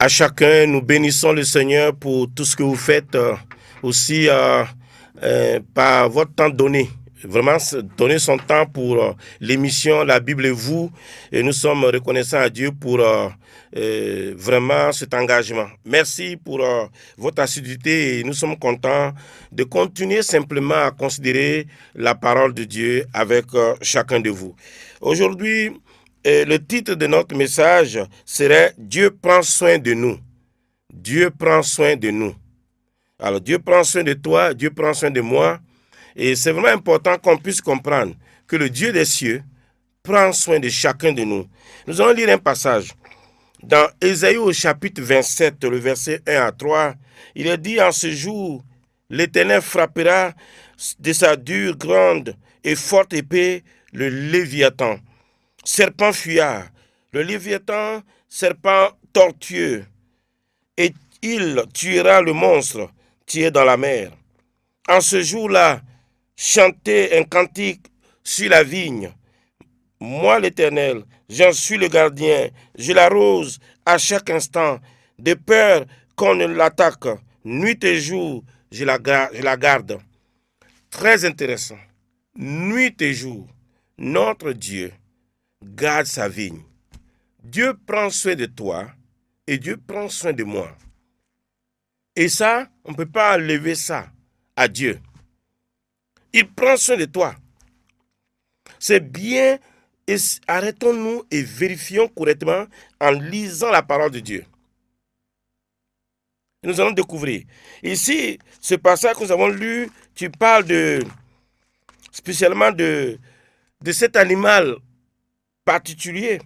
À chacun, nous bénissons le Seigneur pour tout ce que vous faites, aussi par votre temps donné. Vraiment, donner son temps pour l'émission La Bible et vous. Et nous sommes reconnaissants à Dieu pour vraiment cet engagement. Merci pour votre assiduité et nous sommes contents de continuer simplement à considérer la parole de Dieu avec chacun de vous. Aujourd'hui, le titre de notre message serait « Dieu prend soin de nous ». Dieu prend soin de nous. Alors, Dieu prend soin de toi, Dieu prend soin de moi. Et c'est vraiment important qu'on puisse comprendre que le Dieu des cieux prend soin de chacun de nous. Nous allons lire un passage. Dans Ésaïe au chapitre 27, le verset 1 à 3, il est dit « En ce jour, l'Éternel frappera de sa dure, grande et forte épée le Léviathan, serpent fuyard, le Léviathan, serpent tortueux, et il tuera le monstre qui est dans la mer. En ce jour-là, chantez un cantique sur la vigne. Moi, l'Éternel, j'en suis le gardien, je l'arrose à chaque instant, de peur qu'on ne l'attaque. Nuit et jour, je la garde. Très intéressant. Nuit et jour, notre Dieu garde sa vigne. Dieu prend soin de toi et Dieu prend soin de moi. Et ça, on ne peut pas enlever ça à Dieu. Il prend soin de toi. C'est bien, et arrêtons-nous et vérifions correctement en lisant la parole de Dieu. Nous allons découvrir. Ici, ce passage que nous avons lu, tu parles spécialement de cet animal particulier,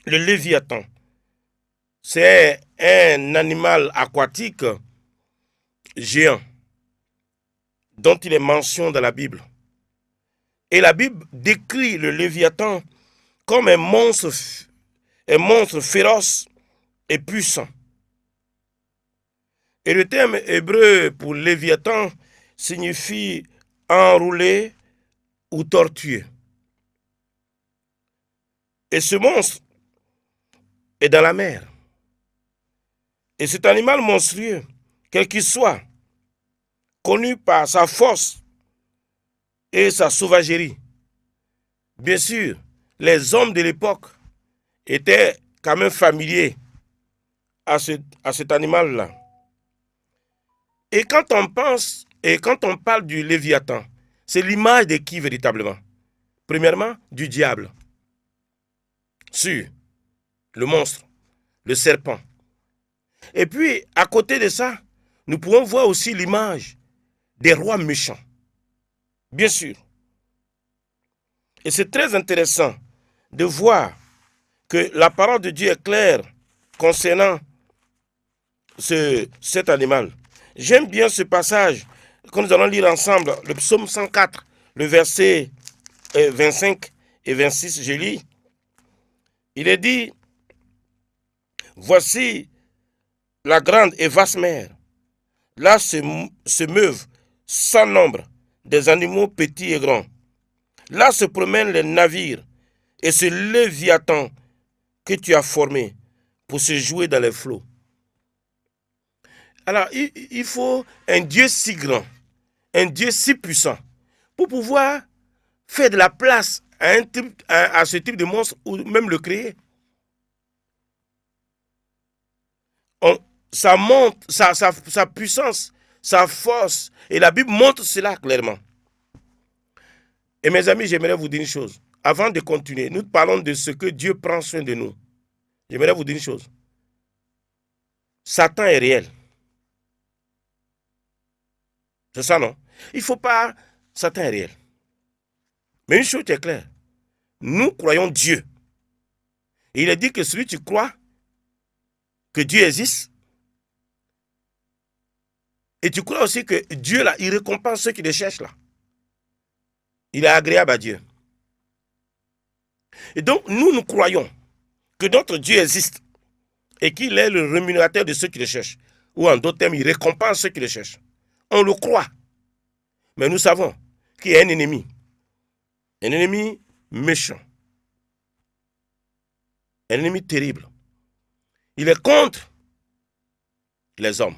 le Léviathan. C'est un animal aquatique géant dont il est mention dans la Bible. Et la Bible décrit le Léviathan comme un monstre féroce et puissant. Et le terme hébreu pour Léviathan signifie enroulé ou tortueux. Et ce monstre est dans la mer. Et cet animal monstrueux, quel qu'il soit, connu par sa force et sa sauvagerie. Bien sûr, les hommes de l'époque étaient quand même familiers à cet animal-là. Et quand on pense, et quand on parle du Léviathan, c'est l'image de qui véritablement? Premièrement, du diable. Sûr, le monstre, le serpent. Et puis, à côté de ça, nous pouvons voir aussi l'image des rois méchants. Bien sûr. Et c'est très intéressant de voir que la parole de Dieu est claire concernant cet animal. J'aime bien ce passage que nous allons lire ensemble, le psaume 104, le verset 25 et 26, je lis. Il est dit, « Voici la grande et vaste mer. Là se meuvent sans nombre des animaux petits et grands. Là se promènent les navires et ce Léviathan que tu as formé pour se jouer dans les flots. » Alors, il faut un Dieu si grand, un Dieu si puissant, pour pouvoir faire de la place à ce type de monstre ou même le créer. Ça montre sa puissance, sa force, et la Bible montre cela clairement. Et mes amis, j'aimerais vous dire une chose. Avant de continuer, nous parlons de ce que Dieu prend soin de nous. J'aimerais vous dire une chose. Satan est réel. C'est ça, non? Il ne faut pas... Satan est réel. Mais une chose est claire. Nous croyons Dieu. Et il est dit que celui qui croit que Dieu existe, et tu crois aussi que Dieu, là, il récompense ceux qui le cherchent, là. Il est agréable à Dieu. Et donc, nous croyons que notre Dieu existe et qu'il est le rémunérateur de ceux qui le cherchent. Ou en d'autres termes, il récompense ceux qui le cherchent. On le croit. Mais nous savons qu'il y a un ennemi méchant, un ennemi terrible. Il est contre les hommes.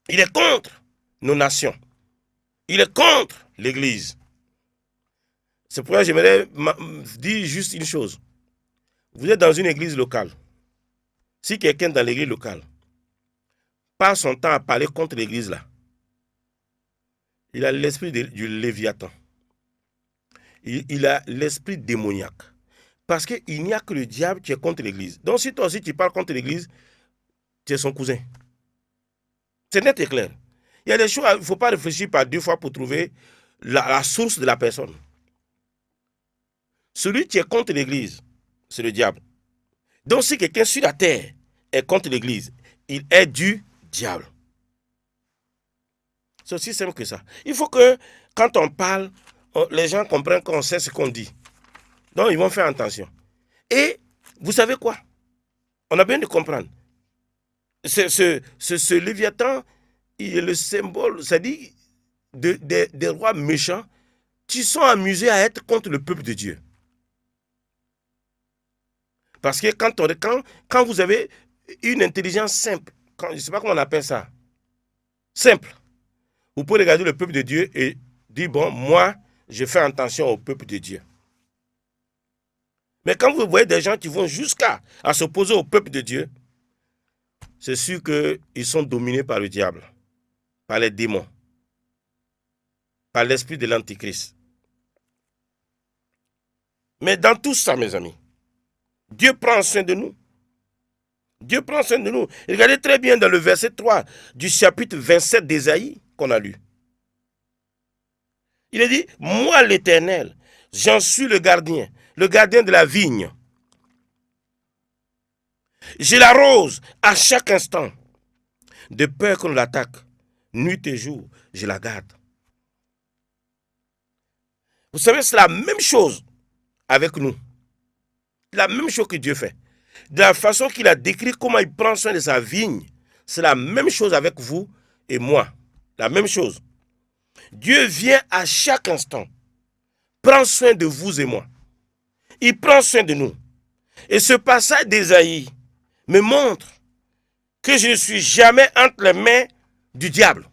Il est contre nos nations. Il est contre l'Église. C'est pourquoi j'aimerais dire juste une chose. Vous êtes dans une église locale. Si quelqu'un dans l'église locale passe son temps à parler contre l'église là, il a l'esprit du Léviathan. Il a l'esprit démoniaque. Parce qu'il n'y a que le diable qui est contre l'église. Donc si toi aussi tu parles contre l'église, tu es son cousin. C'est net et clair. Il y a des choses, il ne faut pas réfléchir par 2 fois pour trouver la source de la personne. Celui qui est contre l'église, c'est le diable. Donc si quelqu'un sur la terre est contre l'église, il est du diable. C'est aussi simple que ça. Il faut que quand on parle, les gens comprennent qu'on sait ce qu'on dit. Donc ils vont faire attention. Et vous savez quoi? On a besoin de comprendre. Ce Léviathan, il est le symbole, c'est-à-dire des rois méchants qui sont amusés à être contre le peuple de Dieu. Parce que quand vous avez une intelligence simple, je ne sais pas comment on appelle ça, simple, vous pouvez regarder le peuple de Dieu et dire, bon, moi, je fais attention au peuple de Dieu. Mais quand vous voyez des gens qui vont jusqu'à s'opposer au peuple de Dieu, c'est sûr qu'ils sont dominés par le diable, par les démons, par l'esprit de l'Antichrist. Mais dans tout ça, mes amis, Dieu prend soin de nous. Dieu prend soin de nous. Regardez très bien dans le verset 3 du chapitre 27 d'Ésaïe qu'on a lu. Il est dit, moi l'Éternel, j'en suis le gardien de la vigne. Je l'arrose à chaque instant, de peur qu'on l'attaque. Nuit et jour, je la garde. Vous savez, c'est la même chose avec nous. La même chose que Dieu fait. De la façon qu'il a décrit comment il prend soin de sa vigne, c'est la même chose avec vous et moi. La même chose. Dieu vient à chaque instant, prend soin de vous et moi. Il prend soin de nous. Et ce passage d'Ésaïe me montre que je ne suis jamais entre les mains du diable.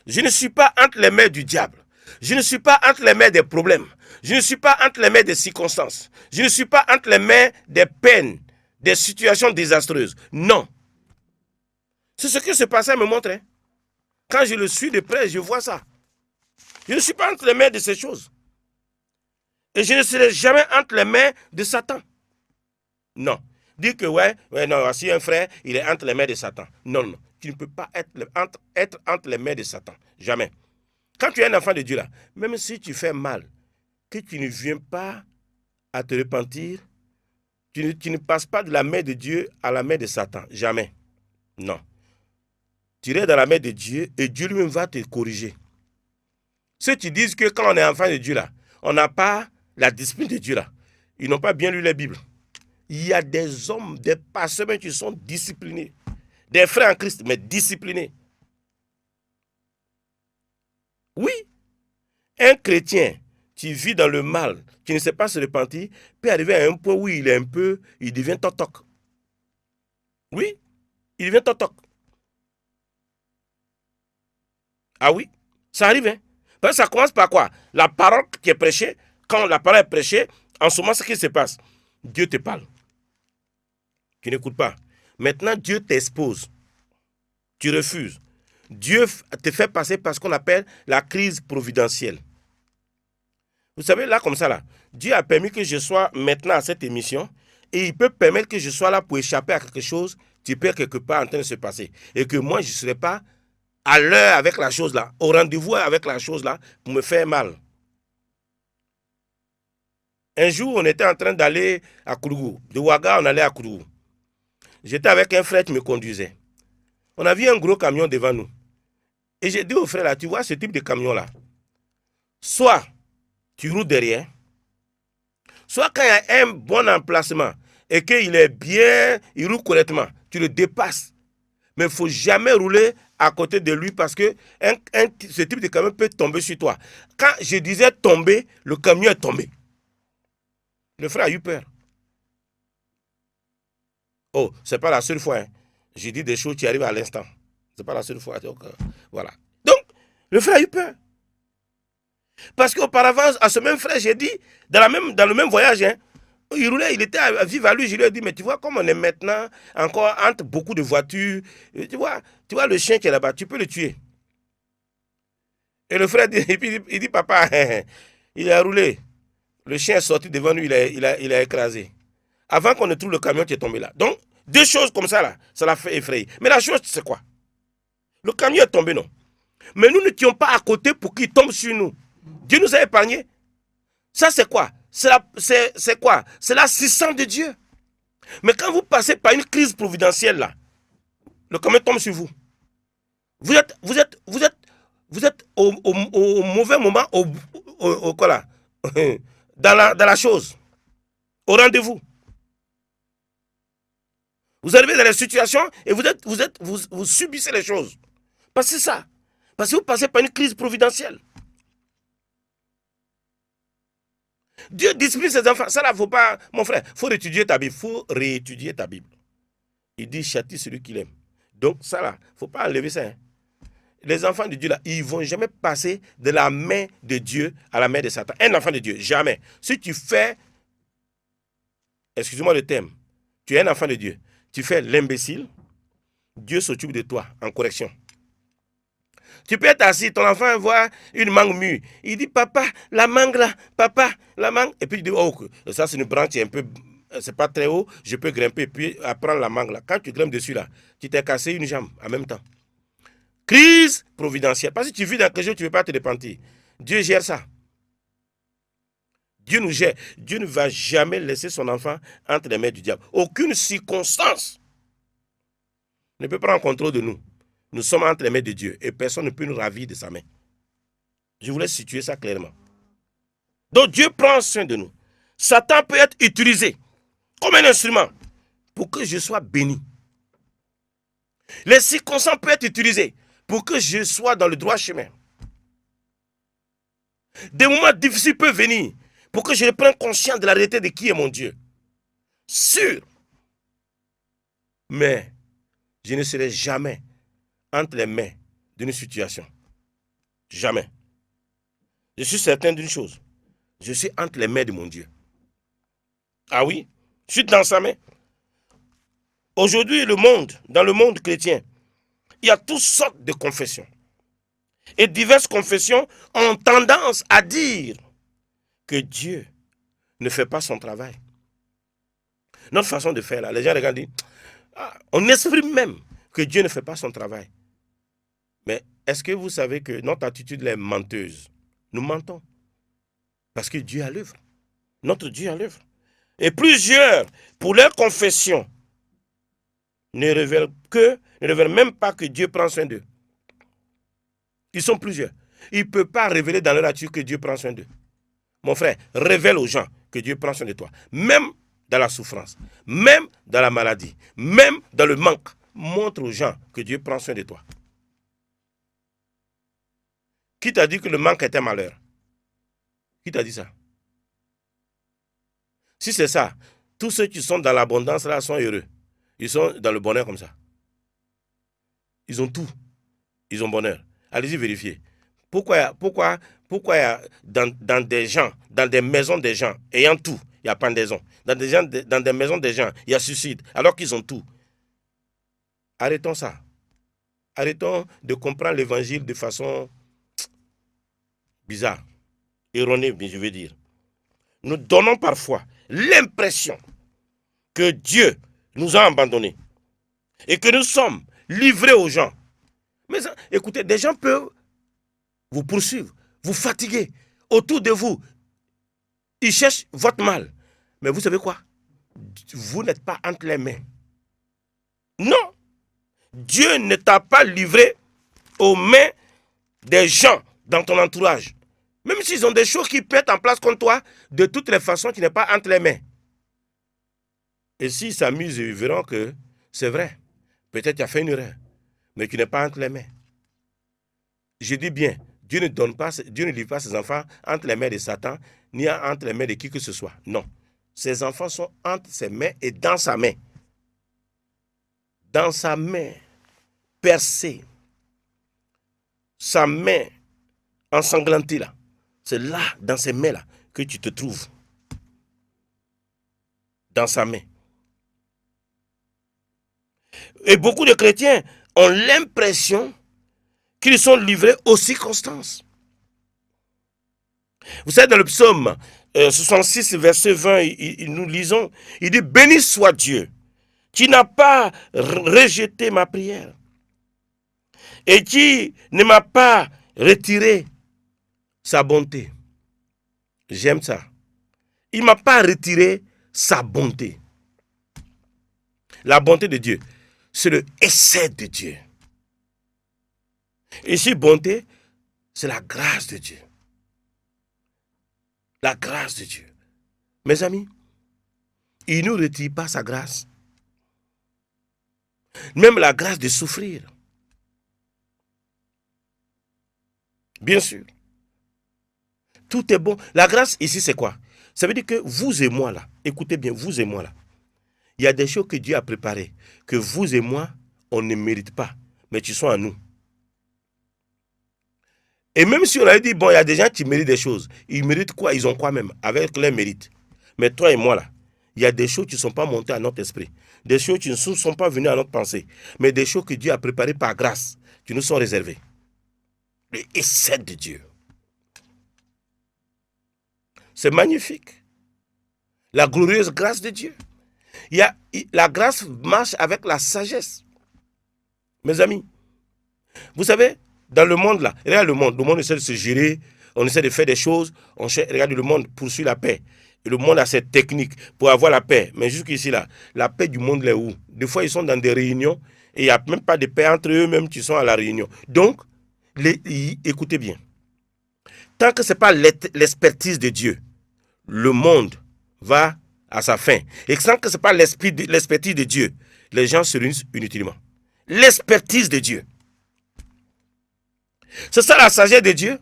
Je ne suis pas entre les mains du diable. Je ne suis pas entre les mains des problèmes. Je ne suis pas entre les mains des circonstances. Je ne suis pas entre les mains des peines, des situations désastreuses. Non. C'est ce que ce passage me montre. Hein. Quand je le suis de près, je vois ça. Je ne suis pas entre les mains de ces choses. Et je ne serai jamais entre les mains de Satan. Non. Dire que, non, si un frère, il est entre les mains de Satan. Non, non. Tu ne peux pas être entre les mains de Satan. Jamais. Quand tu es un enfant de Dieu, là, même si tu fais mal, que tu ne viens pas à te repentir, tu ne passes pas de la main de Dieu à la main de Satan. Jamais. Non. Tu es dans la main de Dieu et Dieu lui-même va te corriger. Ceux qui disent que quand on est enfant de Dieu, là, on n'a pas la discipline de Dieu, là, ils n'ont pas bien lu la Bible. Il y a des hommes, des pasteurs qui sont disciplinés. Des frères en Christ, mais disciplinés. Oui, un chrétien qui vit dans le mal, qui ne sait pas se repentir, peut arriver à un point où il devient totoc. Oui, il devient totoc. Ah oui, ça arrive. Hein? Parce que ça commence par quoi? La parole qui est prêchée, quand la parole est prêchée, en ce moment, ce qui se passe, Dieu te parle. Tu n'écoutes pas. Maintenant, Dieu t'expose. Tu refuses. Dieu te fait passer par ce qu'on appelle la crise providentielle. Vous savez, là, comme ça, là, Dieu a permis que je sois maintenant à cette émission et il peut permettre que je sois là pour échapper à quelque chose qui peut être quelque part en train de se passer. Et que moi, je ne serai pas à l'heure avec la chose là, au rendez-vous avec la chose là, pour me faire mal. Un jour, on était en train d'aller à Kourougou. De Ouaga, on allait à Kourougou. J'étais avec un frère qui me conduisait. On a vu un gros camion devant nous. Et j'ai dit au frère là, tu vois ce type de camion là, soit tu roules derrière, soit quand il y a un bon emplacement et qu'il est bien, il roule correctement, tu le dépasses. Mais il ne faut jamais rouler à côté de lui parce que ce type de camion peut tomber sur toi. Quand je disais tomber, le camion est tombé. Le frère a eu peur. Oh, ce n'est pas la seule fois. Hein. J'ai dit des choses qui arrivent à l'instant. C'est pas la seule fois. Donc, voilà. Donc, le frère a eu peur. Parce qu'auparavant, à ce même frère, j'ai dit, dans le même voyage, hein, il roulait, il était à vivre à lui. Je lui ai dit, mais tu vois, comme on est maintenant encore entre beaucoup de voitures, tu vois le chien qui est là-bas, tu peux le tuer. Et le frère dit, il dit papa, il a roulé. Le chien est sorti devant lui, il a écrasé. Avant qu'on ne trouve le camion qui est tombé là. Donc, deux choses comme ça, là, ça l'a fait effrayer. Mais la chose, c'est quoi? Le camion est tombé, non. Mais nous n'étions pas à côté pour qu'il tombe sur nous. Dieu nous a épargnés. Ça, c'est quoi? C'est quoi? C'est l'assistance de Dieu. Mais quand vous passez par une crise providentielle, là, le camion tombe sur vous. Vous êtes au mauvais moment, quoi là? Dans la chose, au rendez-vous. Vous arrivez dans les situations et vous subissez les choses. Parce que c'est ça. Parce que vous passez par une crise providentielle. Dieu discipline ses enfants. Ça là, faut pas, mon frère, faut réétudier ta Bible. Faut réétudier ta Bible. Il dit châtie celui qu'il aime. Donc ça là, faut pas enlever ça. Hein. Les enfants de Dieu là, ils vont jamais passer de la main de Dieu à la main de Satan. Un enfant de Dieu, jamais. Si tu fais, excusez-moi le terme, tu es un enfant de Dieu, tu fais l'imbécile, Dieu s'occupe de toi en correction. Tu peux être assis, ton enfant voit une mangue mûre. Il dit, papa, la mangue là, papa, la mangue. Et puis il dit, oh, ça c'est une branche un peu, c'est pas très haut, je peux grimper, puis prendre la mangue là. Quand tu grimpes dessus là, tu t'es cassé une jambe en même temps. Crise providentielle. Parce que tu vis dans quelque chose, tu ne veux pas te repentir. Dieu gère ça. Dieu nous gère. Dieu ne va jamais laisser son enfant entre les mains du diable. Aucune circonstance ne peut prendre contrôle de nous. Nous sommes entre les mains de Dieu et personne ne peut nous ravir de sa main. Je voulais situer ça clairement. Donc Dieu prend soin de nous. Satan peut être utilisé comme un instrument pour que je sois béni. Les circonstances peuvent être utilisées pour que je sois dans le droit chemin. Des moments difficiles peuvent venir pour que je prenne conscience de la réalité de qui est mon Dieu. Sûr. Mais je ne serai jamais entre les mains d'une situation. Jamais. Je suis certain d'une chose. Je suis entre les mains de mon Dieu. Ah oui, je suis dans sa main. Aujourd'hui, dans le monde chrétien, il y a toutes sortes de confessions. Et diverses confessions ont tendance à dire que Dieu ne fait pas son travail. Notre façon de faire là, les gens regardent et disent, on exprime même que Dieu ne fait pas son travail. Mais est-ce que vous savez que notre attitude est menteuse? Nous mentons. Parce que Dieu a l'œuvre. Notre Dieu a l'œuvre. Et plusieurs, pour leur confession, ne révèlent même pas que Dieu prend soin d'eux. Ils sont plusieurs. Ils ne peuvent pas révéler dans leur attitude que Dieu prend soin d'eux. Mon frère, révèle aux gens que Dieu prend soin de toi. Même dans la souffrance, même dans la maladie, même dans le manque. Montre aux gens que Dieu prend soin de toi. Qui t'a dit que le manque est un malheur? Qui t'a dit ça? Si c'est ça, tous ceux qui sont dans l'abondance là sont heureux. Ils sont dans le bonheur comme ça. Ils ont tout. Ils ont bonheur. Allez-y vérifier. Pourquoi dans des gens, dans des maisons des gens, ayant tout, il y a pendaison. Dans des maisons des gens, il y a suicide, alors qu'ils ont tout. Arrêtons ça. Arrêtons de comprendre l'évangile de façon bizarre, erronée, je veux dire. Nous donnons parfois l'impression que Dieu nous a abandonnés et que nous sommes livrés aux gens. Mais écoutez, des gens peuvent vous poursuivre, vous fatiguer autour de vous. Ils cherchent votre mal. Mais vous savez quoi? Vous n'êtes pas entre les mains. Non. Dieu ne t'a pas livré aux mains des gens dans ton entourage. Même s'ils ont des choses qui peuvent être en place contre toi, de toutes les façons, tu n'es pas entre les mains. Et s'ils s'amusent, ils verront que c'est vrai. Peut-être tu as fait une erreur, mais tu n'es pas entre les mains. Je dis bien, Dieu ne livre pas ses enfants entre les mains de Satan, ni entre les mains de qui que ce soit. Non. Ses enfants sont entre ses mains et dans sa main. dans sa main percée, sa main ensanglantée là, c'est là, dans ses mains-là, que tu te trouves. Dans sa main. Et beaucoup de chrétiens ont l'impression qu'ils sont livrés aux circonstances. Vous savez, dans le psaume 66, verset 20, nous lisons, il dit, béni soit Dieu, qui n'a pas rejeté ma prière et qui ne m'a pas retiré sa bonté. J'aime ça. Il ne m'a pas retiré sa bonté. La bonté de Dieu, c'est le essai de Dieu. Ici, bonté, c'est la grâce de Dieu. La grâce de Dieu. Mes amis, il ne nous retire pas sa grâce. Même la grâce de souffrir. Bien sûr. Tout est bon. La grâce ici, c'est quoi? Ça veut dire que vous et moi, là, écoutez bien, vous et moi, là, il y a des choses que Dieu a préparées, que vous et moi, on ne mérite pas, mais qui sont à nous. Et même si on avait dit, bon, il y a des gens qui méritent des choses, ils méritent quoi? Ils ont quoi même? Avec leur mérite. Mais toi et moi, là, il y a des choses qui ne sont pas montées à notre esprit, des choses qui ne sont pas venues à notre pensée, mais des choses que Dieu a préparées par grâce, qui nous sont réservées. Le essai de Dieu. C'est magnifique. La glorieuse grâce de Dieu. La grâce marche avec la sagesse. Mes amis, vous savez, dans le monde là, regarde le monde essaie de se gérer, on essaie de faire des choses, regarde le monde poursuit la paix. Et le monde a cette technique pour avoir la paix. Mais jusqu'ici là, la paix du monde est où? Des fois, ils sont dans des réunions et il n'y a même pas de paix entre eux-mêmes qui sont à la réunion. Donc, écoutez bien. Tant que ce n'est pas l'expertise de Dieu, le monde va à sa fin. Et tant que ce n'est pas l'expertise de Dieu, les gens se réunissent inutilement. L'expertise de Dieu. C'est ça la sagesse de Dieu.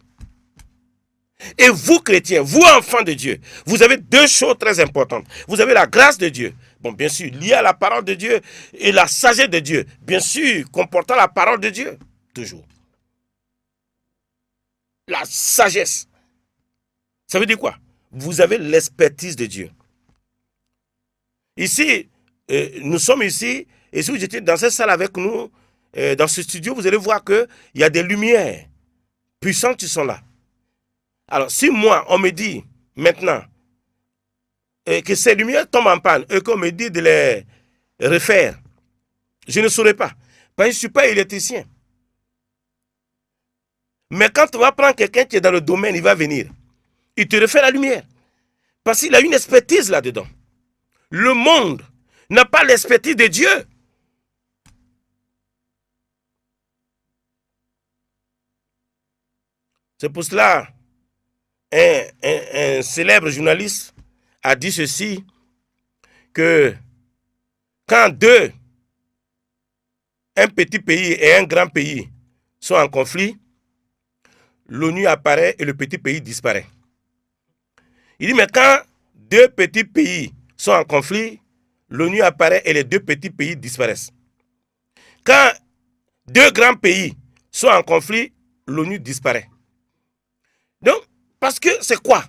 Et vous, chrétiens, vous, enfants de Dieu, vous avez deux choses très importantes. Vous avez la grâce de Dieu, bon, bien sûr, liée à la parole de Dieu, et la sagesse de Dieu, bien sûr, comportant la parole de Dieu, toujours. La sagesse. Ça veut dire quoi? Vous avez l'expertise de Dieu. Ici, nous sommes ici, et si vous étiez dans cette salle avec nous, dans ce studio, vous allez voir qu'il y a des lumières puissantes qui sont là. Alors, si moi, on me dit maintenant que ces lumières tombent en panne et qu'on me dit de les refaire, je ne saurais pas. Parce que je ne suis pas électricien. Mais quand on va prendre quelqu'un qui est dans le domaine, il va venir. Il te refait la lumière. Parce qu'il a une expertise là-dedans. Le monde n'a pas l'expertise de Dieu. C'est pour cela un célèbre journaliste a dit ceci, que quand un petit pays et un grand pays sont en conflit, l'ONU apparaît et le petit pays disparaît. Il dit, mais quand deux petits pays sont en conflit, l'ONU apparaît et les deux petits pays disparaissent. Quand deux grands pays sont en conflit, l'ONU disparaît. Donc, parce que c'est quoi?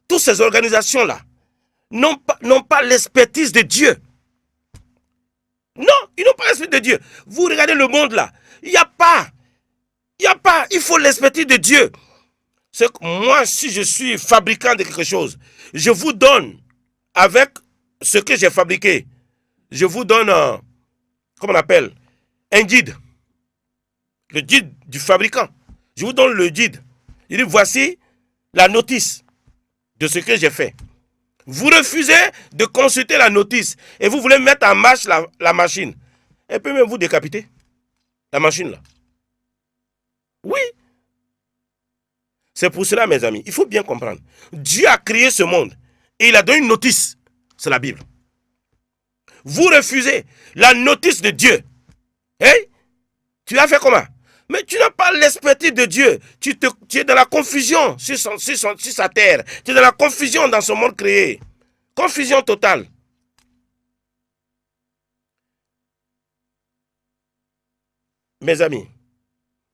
Toutes ces organisations-là n'ont pas l'expertise de Dieu. Non, ils n'ont pas l'expertise de Dieu. Vous regardez le monde là, il n'y a pas. Il faut l'expertise de Dieu. C'est que moi, si je suis fabricant de quelque chose, je vous donne, avec ce que j'ai fabriqué, je vous donne, comment on appelle, un guide. Le guide du fabricant. Je vous donne le guide. Il dit, voici la notice de ce que j'ai fait. Vous refusez de consulter la notice et vous voulez mettre en marche la machine. Elle peut même vous décapiter, la machine là. Oui. C'est pour cela, mes amis, il faut bien comprendre. Dieu a créé ce monde et il a donné une notice. C'est la Bible. Vous refusez la notice de Dieu. Hey, tu as fait comment? Mais tu n'as pas l'expertise de Dieu. Tu es dans la confusion sur sa terre. Tu es dans la confusion dans son monde créé. Confusion totale. mes amis,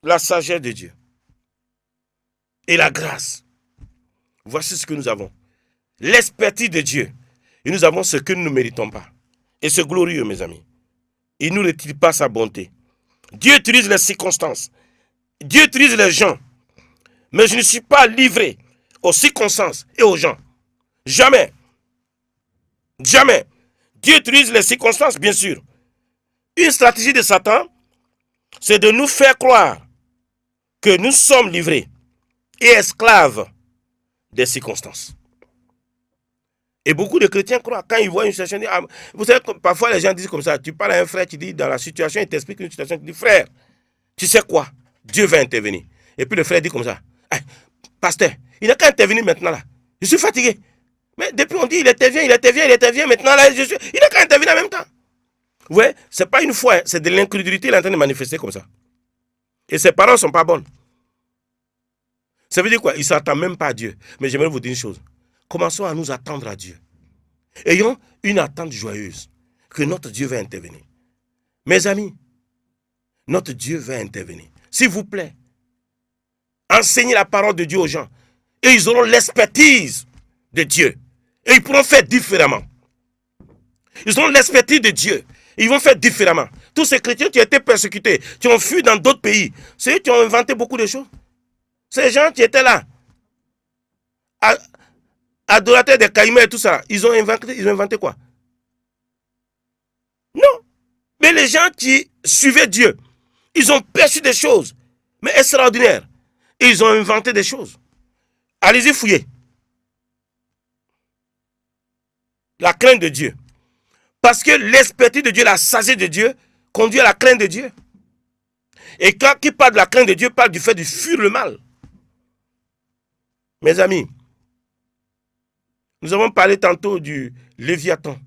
la sagesse de Dieu et la grâce, voici ce que nous avons. L'expertise de Dieu. Et nous avons ce que nous ne méritons pas. Et c'est glorieux, mes amis. Il ne nous retire pas sa bonté. Dieu utilise les circonstances. Dieu utilise les gens. Mais je ne suis pas livré aux circonstances et aux gens. Jamais. Jamais. Dieu utilise les circonstances, bien sûr. Une stratégie de Satan, c'est de nous faire croire que nous sommes livrés et esclaves des circonstances. Et beaucoup de chrétiens croient, quand ils voient une situation, ils disent, ah, vous savez, parfois les gens disent comme ça, tu parles à un frère, tu dis dans la situation, il t'explique une situation, tu dis, frère, tu sais quoi, Dieu va intervenir. Et puis le frère dit comme ça, hey, pasteur, il n'a qu'à intervenir maintenant là, je suis fatigué. Mais depuis on dit, il intervient, maintenant là, il n'a qu'à intervenir en même temps. Vous voyez, ce n'est pas une foi, c'est de l'incrédulité, il est en train de manifester comme ça. Et ses paroles ne sont pas bonnes. Ça veut dire quoi? Il ne s'attend même pas à Dieu. Mais j'aimerais vous dire une chose. Commençons à nous attendre à Dieu. Ayons une attente joyeuse que notre Dieu va intervenir. Mes amis, notre Dieu va intervenir. S'il vous plaît, enseignez la parole de Dieu aux gens. Et ils auront l'expertise de Dieu. Et ils pourront faire différemment. Ils auront l'expertise de Dieu. Et ils vont faire différemment. Tous ces chrétiens qui ont été persécutés, qui ont fui dans d'autres pays, c'est eux qui ont inventé beaucoup de choses. Ces gens qui étaient là, adorateurs des caïmans et tout ça, ils ont inventé quoi? Non. Mais les gens qui suivaient Dieu, ils ont perçu des choses, mais extraordinaires. Et ils ont inventé des choses. Allez-y fouiller. La crainte de Dieu. Parce que l'expertise de Dieu, la sagesse de Dieu, conduit à la crainte de Dieu. Et quand qui parle de la crainte de Dieu, parle du fait de fuir le mal. Mes amis, nous avons parlé tantôt du Léviathan.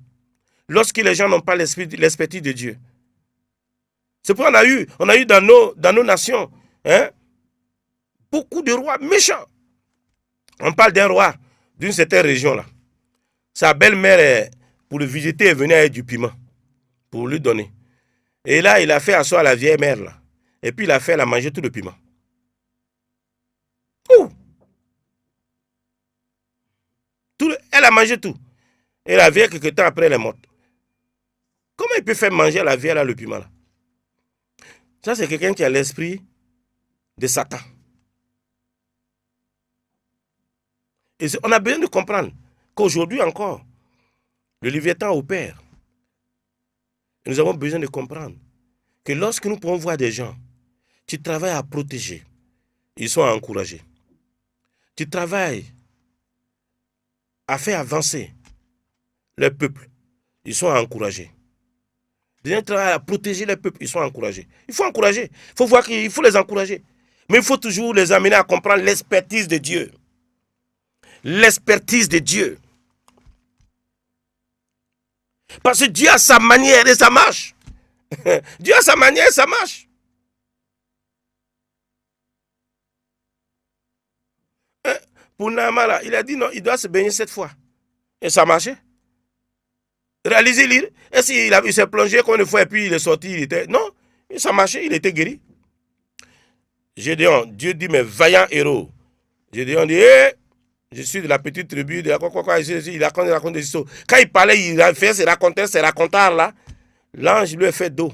Lorsque les gens n'ont pas l'expertise de Dieu. C'est pourquoi on a eu dans nos nations beaucoup de rois méchants. On parle d'un roi d'une certaine région là. Sa belle-mère, pour le visiter, est venue avec du piment pour lui donner. Et là, il a fait asseoir la vieille mère là. Et puis il a fait elle a manger tout le piment. Ouh! Elle a mangé tout. Et la vieille, quelque temps après, elle est morte. Comment il peut faire manger à la vieille là, le piment là? Ça, c'est quelqu'un qui a l'esprit de Satan. Et on a besoin de comprendre qu'aujourd'hui encore, le Léviathan opère. Et nous avons besoin de comprendre que lorsque nous pouvons voir des gens qui travaillent à protéger, ils sont encouragés. Qui travaillent à faire avancer le peuple, ils sont encouragés. Des gens qui travaillent à protéger le peuple, ils sont encouragés. Il faut encourager. Il faut voir qu'il faut les encourager. Mais il faut toujours les amener à comprendre l'expertise de Dieu. L'expertise de Dieu. Parce que Dieu a sa manière et ça marche. Dieu a sa manière et ça marche. Pour Naaman, il a dit non, il doit se baigner 7 fois. Et ça marchait. Réalisez lire. Est-ce qu'il s'est plongé combien de fois et puis il est sorti, il était. Non, ça marchait, il était guéri. Gédéon, Dieu dit, mais vaillant héros. Gédéon dit, je suis de la petite tribu, de la quoi, il raconte des histoires. Quand il parlait, il a fait ses racontars là. L'ange lui a fait dos.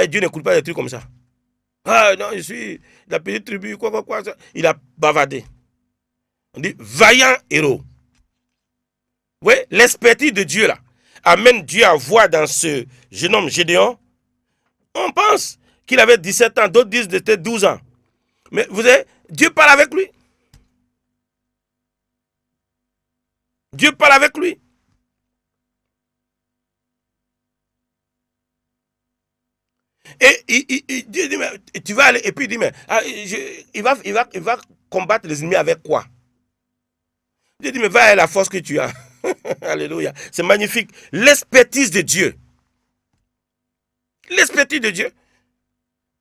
Dieu n'écoute pas des trucs comme ça. Ah non, je suis de la petite tribu, quoi. Il a bavardé. On dit, vaillant héros. Oui, l'expertise de Dieu là amène Dieu à voir dans ce jeune homme Gédéon. On pense qu'il avait 17 ans, d'autres disent qu'il était 12 ans. Mais vous savez, Dieu parle avec lui. Dieu parle avec lui. Et Dieu dit, mais tu vas aller, et puis il dit, mais il va combattre les ennemis avec quoi? Dieu dit, mais va à la force que tu as. Alléluia. C'est magnifique. L'expertise de Dieu. L'expertise de Dieu.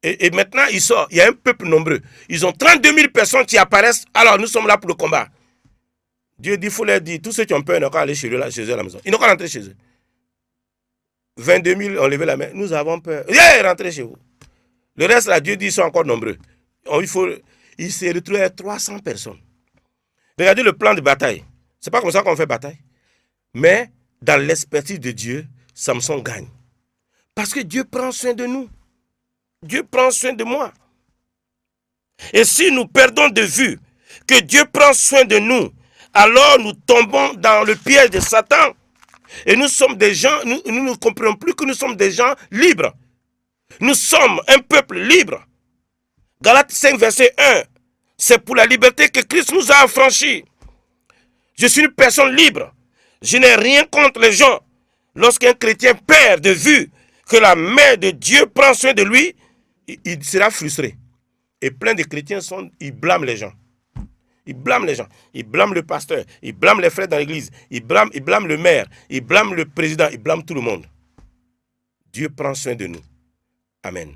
Et maintenant, il sort. Il y a un peuple nombreux. Ils ont 32 000 personnes qui apparaissent. Alors, nous sommes là pour le combat. Dieu dit, il faut leur dire, tous ceux qui ont peur n'ont qu'à aller chez eux à la maison. Ils n'ont qu'à rentrer chez eux. 22 000 ont levé la main. Nous avons peur. Rentrez chez vous. Le reste, là, Dieu dit, ils sont encore nombreux. Il s'est retrouvé à 300 personnes. Regardez le plan de bataille. C'est pas comme ça qu'on fait bataille. Mais dans l'expertise de Dieu, Samson gagne. Parce que Dieu prend soin de nous. Dieu prend soin de moi. Et si nous perdons de vue que Dieu prend soin de nous, alors nous tombons dans le piège de Satan. Et nous sommes des gens, nous ne comprenons plus que nous sommes des gens libres. Nous sommes un peuple libre. Galates 5, verset 1. C'est pour la liberté que Christ nous a affranchis. Je suis une personne libre. Je n'ai rien contre les gens. Lorsqu'un chrétien perd de vue que la main de Dieu prend soin de lui, il sera frustré. Et plein de chrétiens ils blâment les gens. Ils blâment les gens. Ils blâment le pasteur. Ils blâment les frères dans l'église. Ils blâment le maire. Ils blâment le président. Ils blâment tout le monde. Dieu prend soin de nous. Amen.